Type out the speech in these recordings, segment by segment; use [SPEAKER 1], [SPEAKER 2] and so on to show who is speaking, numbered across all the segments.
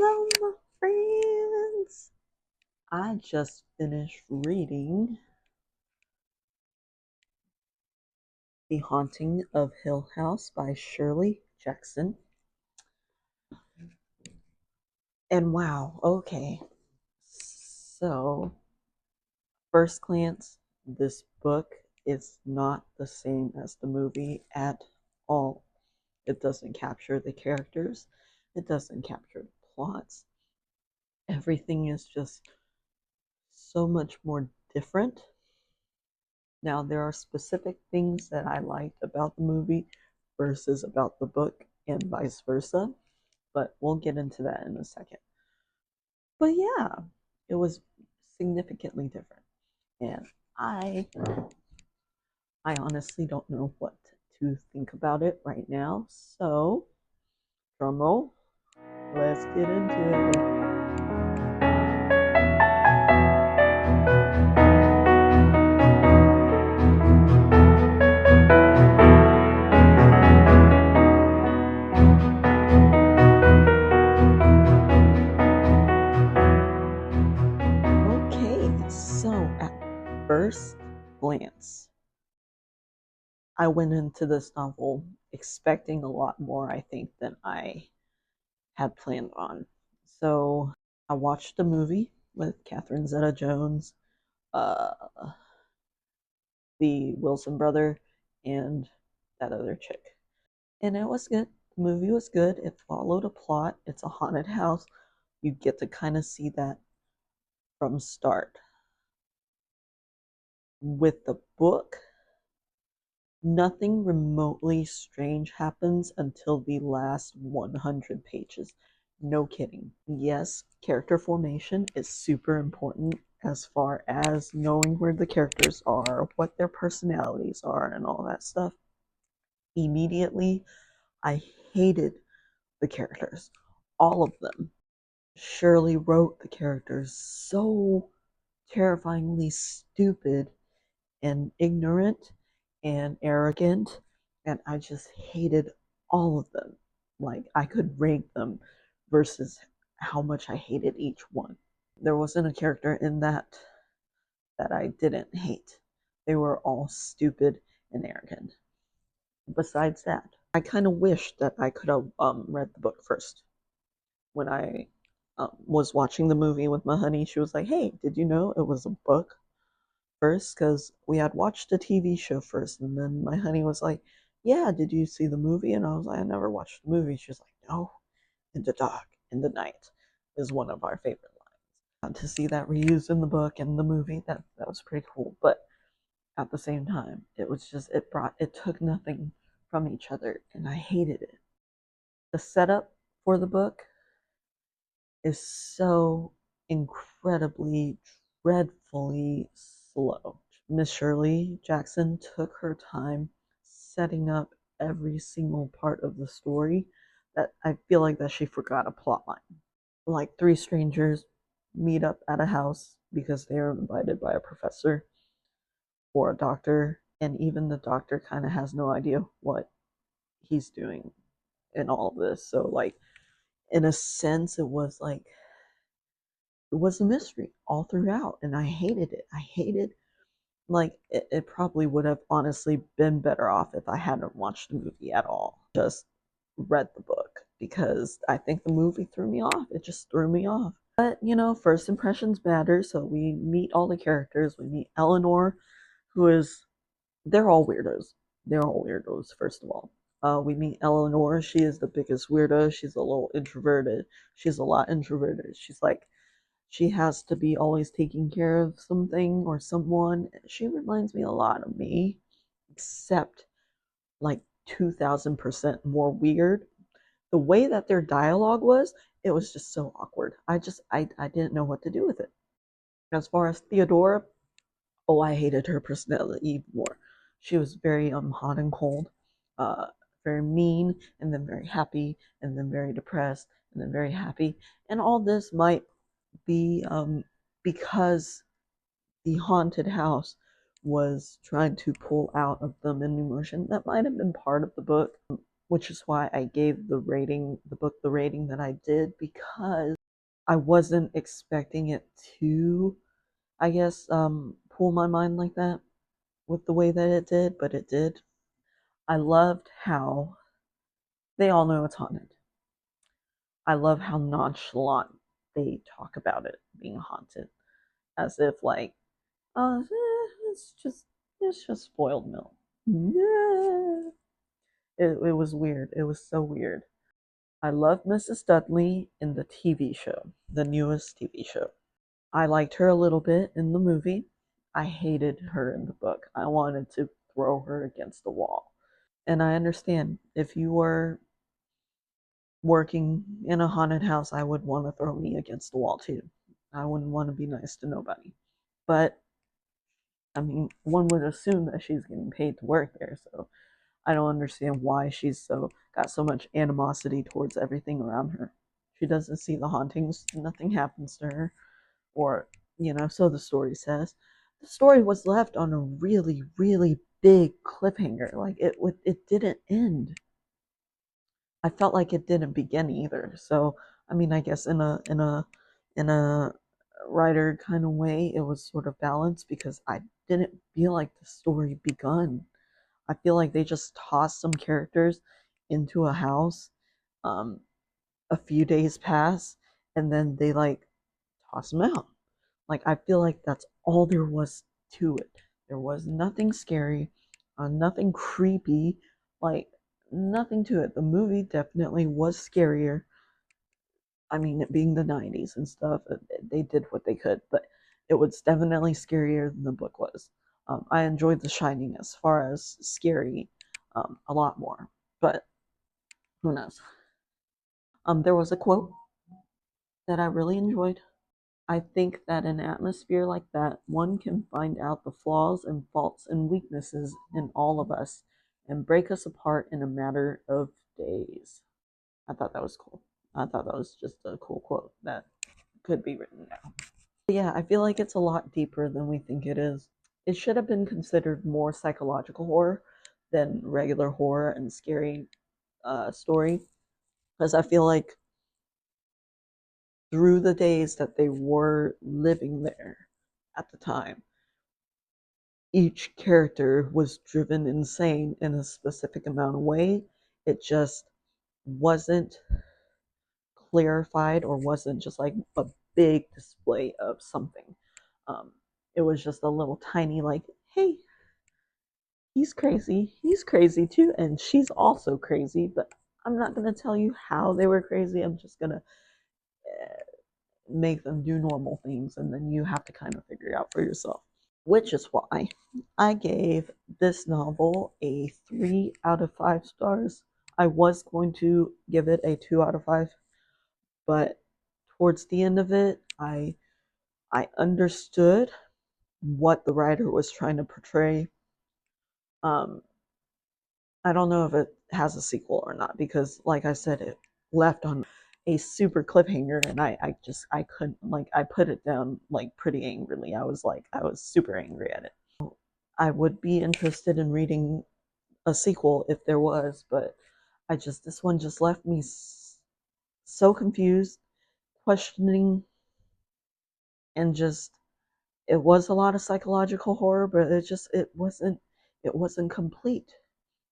[SPEAKER 1] Hello, my friends. I just finished reading The Haunting of Hill House by Shirley Jackson. And wow, okay. So, first glance, this book is not the same as the movie at all. It doesn't capture the characters, it doesn't capture the plots. Everything is just so much more different. Now, there are specific things that I liked about the movie versus about the book, and vice versa, but we'll get into that in a second. But yeah, it was significantly different, and I honestly don't know what to think about it right now. So, drum roll, let's get into it. Okay, so at first glance, I went into this novel expecting a lot more, I think, than I had planned on. So I watched a movie with Catherine Zeta Jones, uh, the Wilson brother, and that other chick. And it was good. The movie was good. It followed a plot. It's a haunted house. You get to kind of see that from start. With the book, nothing remotely strange happens until the last 100 pages. No kidding. Yes, character formation is super important as far as knowing where the characters are, what their personalities are, and all that stuff. Immediately, I hated the characters. All of them. Shirley wrote the characters so terrifyingly stupid and ignorant and arrogant, and I just hated all of them. Like, I could rank them versus how much I hated each one. There wasn't a character in that I didn't hate. They were all stupid and arrogant. Besides that, I kind of wish that I could have read the book first. When I was watching the movie with my honey, she was like, "Hey, did you know it was a book first?" Because we had watched the TV show first, and then my honey was like, "Yeah, did you see the movie?" And I was like, "I never watched the movie." She was like, "No, in the dark, in the night," is one of our favorite lines. To see that reused in the book and the movie, that was pretty cool. But at the same time, it was just it took nothing from each other, and I hated it. The setup for the book is so incredibly, dreadfully slow. Miss Shirley Jackson took her time setting up every single part of the story that I feel like that she forgot a plot line. Like three strangers meet up at a house because they are invited by a professor or a doctor, and even the doctor kind of has no idea what he's doing in all of this. So like in a sense it was a mystery all throughout, and I hated it. I hated like it probably would have honestly been better off if I hadn't watched the movie at all. Just read the book because I think the movie threw me off. It just threw me off. But you know, first impressions matter, so we meet all the characters. We meet Eleanor, who is they're all weirdos. They're all weirdos, first of all. We meet Eleanor. She is the biggest weirdo. She's a little introverted. She's a lot introverted. She's like she has to be always taking care of something or someone. She reminds me a lot of me, except like 2000% more weird. The way that their dialogue was, it was just so awkward. I didn't know what to do with it. As far as Theodora, oh, I hated her personality even more. She was very hot and cold, uh, very mean, and then very happy, and then very depressed, and then very happy. And all this might be because the haunted house was trying to pull out of them an emotion that might have been part of the book. which is why I gave the book the rating that I did, because I wasn't expecting it to, I guess, pull my mind like that with the way that it did, but it did. I loved how they all know it's haunted. I love how nonchalant they talk about it being haunted, as if like, oh, it's just spoiled milk. Yeah. It was weird. It was so weird. I loved Mrs. Dudley in the TV show, the newest TV show. I liked her a little bit in the movie. I hated her in the book. I wanted to throw her against the wall. And I understand if you were working in a haunted house, I would want to throw me against the wall too. I wouldn't want to be nice to nobody. But I mean, one would assume that she's getting paid to work there, so I don't understand why she's got so much animosity towards everything around her. She doesn't see the hauntings, nothing happens to her, or so the story says. The story was left on a really, really big cliffhanger. Like it didn't end. I felt like it didn't begin either. So I mean, I guess in a writer kind of way, it was sort of balanced because I didn't feel like the story begun. I feel like they just tossed some characters into a house. Um, a few days pass, and then they like toss them out. Like I feel like that's all there was to it. There was nothing scary, nothing creepy, like nothing to it. The movie definitely was scarier. I mean, it being the 90s and stuff, they did what they could, but it was definitely scarier than the book was. I enjoyed The Shining as far as scary, a lot more, but who knows? There was a quote that I really enjoyed. I think that in an atmosphere like that, one can find out the flaws and faults and weaknesses in all of us and break us apart in a matter of days. I thought that was cool. I thought that was just a cool quote that could be written down. But yeah, I feel like it's a lot deeper than we think it is. It should have been considered more psychological horror than regular horror and scary story, because I feel like through the days that they were living there at the time, each character was driven insane in a specific amount of way. It just wasn't clarified or wasn't just like a big display of something. Um, it was just a little tiny, like, hey, he's crazy too, and she's also crazy, but I'm not going to tell you how they were crazy. I'm just going to make them do normal things, and then you have to kind of figure it out for yourself. Which is why I gave this novel a 3 out of 5 stars. I was going to give it a 2 out of 5, but towards the end of it, I understood what the writer was trying to portray. Um, I don't know if it has a sequel or not because, like I said, it left on a super cliffhanger, and I couldn't, like, I put it down like pretty angrily. I was super angry at it. I would be interested in reading a sequel if there was, but this one just left me so confused, questioning, and just it was a lot of psychological horror, but it wasn't complete.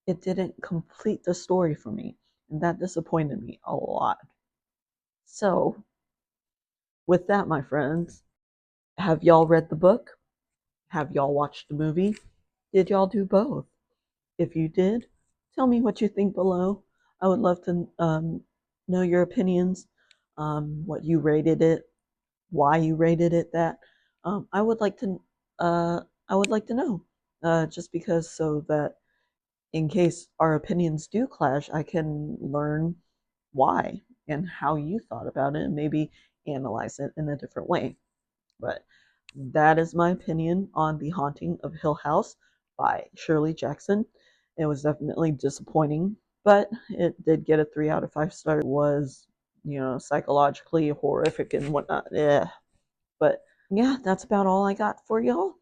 [SPEAKER 1] It didn't complete the story for me, and that disappointed me a lot. So, with that, my friends, have y'all read the book? Have y'all watched the movie? Did y'all do both? If you did, tell me what you think below. I would love to know your opinions, what you rated it, why you rated it that. I would like to I would like to know, just because so that in case our opinions do clash, I can learn why and how you thought about it and maybe analyze it in a different way. But that is my opinion on The Haunting of Hill House by Shirley Jackson. It was definitely disappointing, but it did get a 3 out of 5 stars. It was, psychologically horrific and whatnot. Yeah. But yeah, that's about all I got for y'all.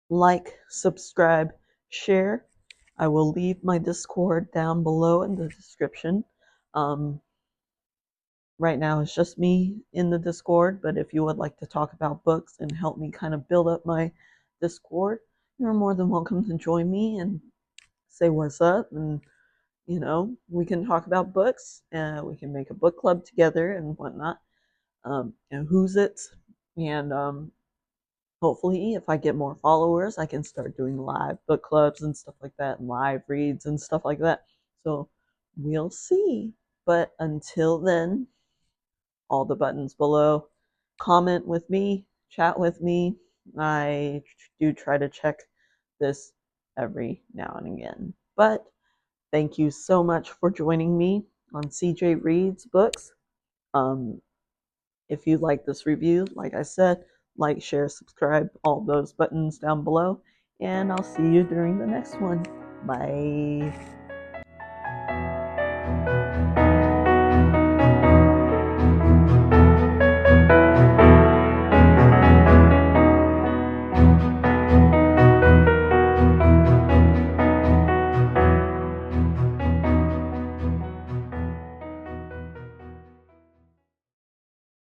[SPEAKER 1] Like, subscribe, share. I will leave my Discord down below in the description. Um, right now it's just me in the Discord, but if you would like to talk about books and help me kind of build up my Discord, you're more than welcome to join me and say what's up, and we can talk about books and we can make a book club together and whatnot. And who's it? And hopefully, if I get more followers, I can start doing live book clubs and stuff like that, and live reads and stuff like that. So we'll see. But until then, all the buttons below. Comment with me, chat with me. I do try to check this every now and again. But thank you so much for joining me on CJ Reads Books. Um, if you like this review, like I said, like, share, subscribe, all those buttons down below. And I'll see you during the next one. Bye.